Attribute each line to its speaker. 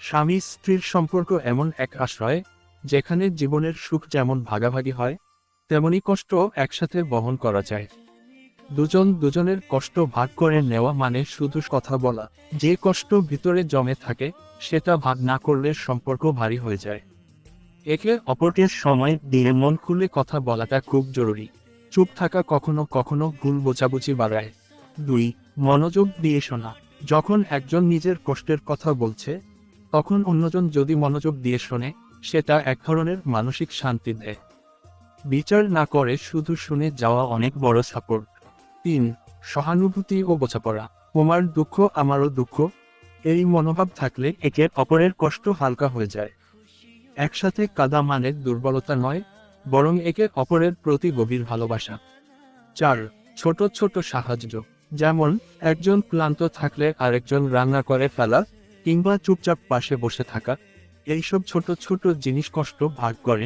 Speaker 1: স্বামী স্ত্রীর সম্পর্ক এমন এক আশ্রয়, যেখানে জীবনের সুখ যেমন ভাগাভাগি হয়, তেমনি কষ্ট একসাথে বহন করা যায়। দুজন দুজনের কষ্ট ভাগ করে নেওয়া মানে শুধু কথা বলা। যে কষ্ট ভিতরে জমে থাকে, সেটা ভাগ না করলে সম্পর্ক ভারী হয়ে যায়। একে অপরকে সময় দিয়ে মন খুলে কথা বলাটা খুব জরুরি। চুপ থাকা কখনো কখনো ভুল বোঝাবুঝি বাড়ায়। 2. মনোযোগ দিয়ে শোনা। যখন একজন নিজের কষ্টের কথা বলছে, তখন অন্যজন যদি মনোযোগ দিয়ে শোনে, সেটা এক ধরনের মানসিক শান্তি দেয়। বিচার না করে শুধু শুনে যাওয়া অনেক বড় সাপোর্ট। 3. সহানুভূতি ও বোঝাপড়া। তোমার দুঃখ আমারও দুঃখ, এই মনোভাব থাকলে একে অপরের কষ্ট হালকা হয়ে যায়। একসাথে কাঁদা মানে দুর্বলতা নয়, বরং একে অপরের প্রতি গভীর ভালোবাসা। 4. ছোট ছোট সাহায্য, যেমন একজন ক্লান্ত থাকলে আরেকজন রান্না করে ফেলা, কিংবা চুপচাপ পাশে বসে থাকা। এইসব ছোট ছোট জিনিস কষ্ট ভাগ করে